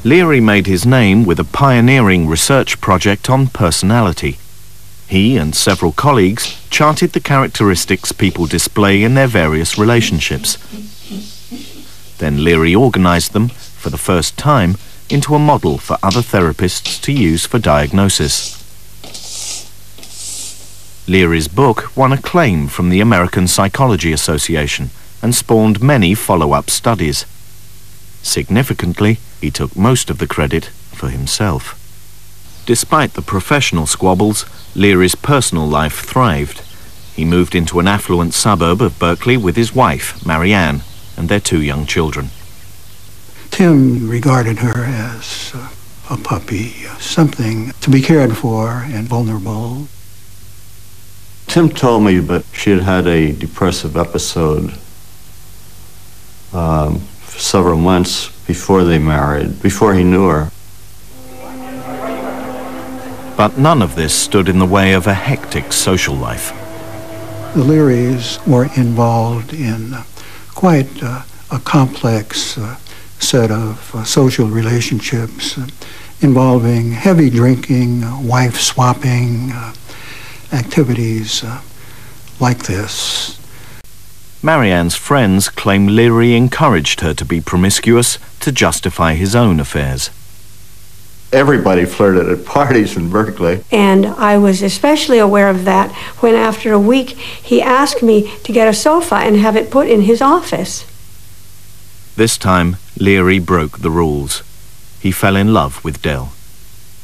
Leary made his name with a pioneering research project on personality. He and several colleagues charted the characteristics people display in their various relationships. Then Leary organized them, for the first time, into a model for other therapists to use for diagnosis. Leary's book won acclaim from the American Psychology Association and spawned many follow-up studies. Significantly, he took most of the credit for himself. Despite the professional squabbles, Leary's personal life thrived. He moved into an affluent suburb of Berkeley with his wife, Marianne, and their 2 young children. Tim regarded her as a puppy, something to be cared for and vulnerable. Tim told me that she had had a depressive episode for several months before they married, before he knew her. But none of this stood in the way of a hectic social life. The Learys were involved in quite a complex set of social relationships involving heavy drinking, wife swapping, activities like this. Marianne's friends claim Leary encouraged her to be promiscuous to justify his own affairs. Everybody flirted at parties in Berkeley. And I was especially aware of that when after a week he asked me to get a sofa and have it put in his office. This time, Leary broke the rules. He fell in love with Dell.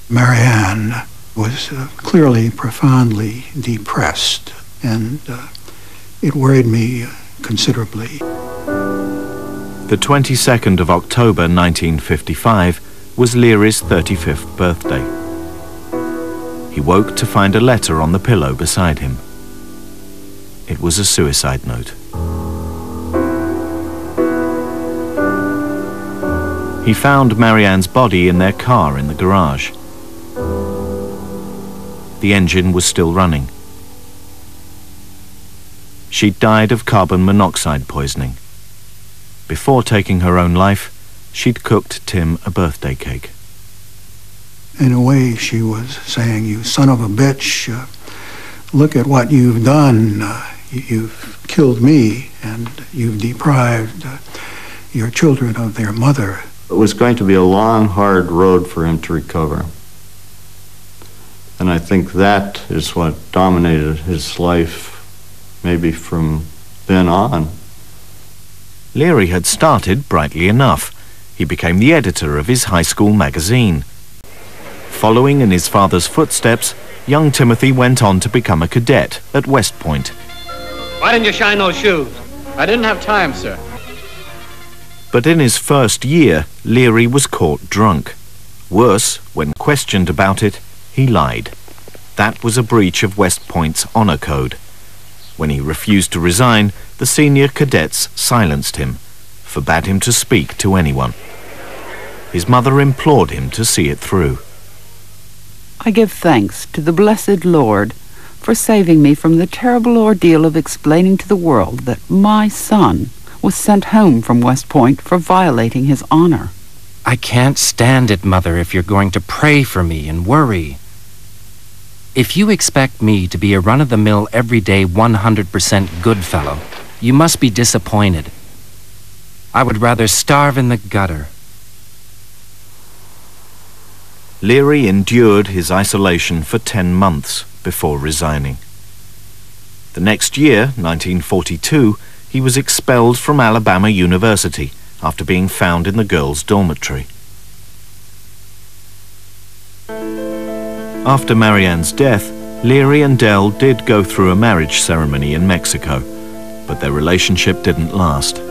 Marianne was clearly profoundly depressed, and it worried me considerably. The 22nd of October 1955 was Leary's 35th birthday. He woke to find a letter on the pillow beside him. It was a suicide note. He found Marianne's body in their car in the garage. The engine was still running. She died of carbon monoxide poisoning. Before taking her own life, she'd cooked Tim a birthday cake. In a way, she was saying, "You son of a bitch, look at what you've done. You've killed me, and you've deprived your children of their mother." It was going to be a long, hard road for him to recover. And I think that is what dominated his life, maybe from then on. Leary had started brightly enough. He became the editor of his high school magazine. Following in his father's footsteps, young Timothy went on to become a cadet at West Point. Why didn't you shine those shoes? I didn't have time, sir. But in his first year, Leary was caught drunk. Worse, when questioned about it, he lied. That was a breach of West Point's honor code. When he refused to resign, the senior cadets silenced him, forbade him to speak to anyone. His mother implored him to see it through. I give thanks to the blessed Lord for saving me from the terrible ordeal of explaining to the world that my son was sent home from West Point for violating his honor. I can't stand it, Mother, if you're going to pray for me and worry. If you expect me to be a run-of-the-mill, everyday 100% good fellow, you must be disappointed. I would rather starve in the gutter. Leary endured his isolation for 10 months before resigning. The next year, 1942, he was expelled from Alabama University after being found in the girls' dormitory. After Marianne's death, Leary and Dell did go through a marriage ceremony in Mexico, but their relationship didn't last.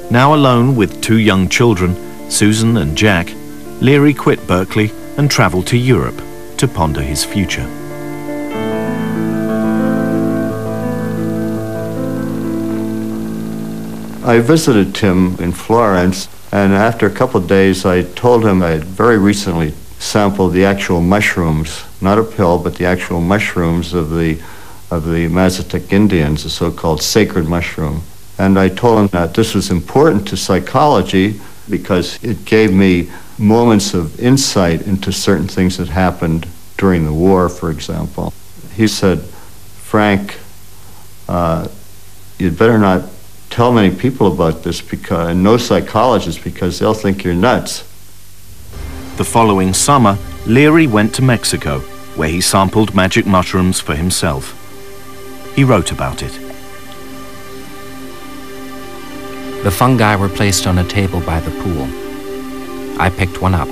Now alone with 2 young children, Susan and Jack, Leary quit Berkeley and traveled to Europe to ponder his future. I visited Tim in Florence, and after a couple of days I told him I had very recently sampled the actual mushrooms, not a pill, but the actual mushrooms of the Mazatec Indians, the so-called sacred mushroom. And I told him that this was important to psychology because it gave me moments of insight into certain things that happened during the war, for example. He said, "Frank, you'd better not tell many people about this, because, and no psychologists, because they'll think you're nuts." The following summer, Leary went to Mexico, where he sampled magic mushrooms for himself. He wrote about it. The fungi were placed on a table by the pool. I picked one up.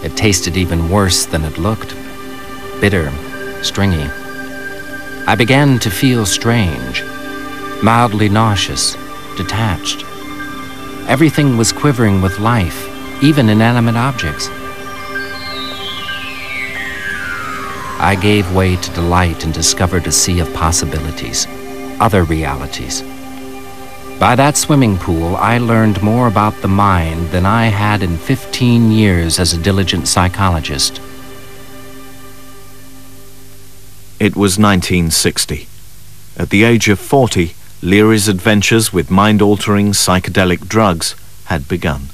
It tasted even worse than it looked. Bitter, stringy. I began to feel strange, mildly nauseous, detached. Everything was quivering with life, even inanimate objects. I gave way to delight and discovered a sea of possibilities, other realities. By that swimming pool, I learned more about the mind than I had in 15 years as a diligent psychologist. It was 1960. At the age of 40, Leary's adventures with mind-altering psychedelic drugs had begun.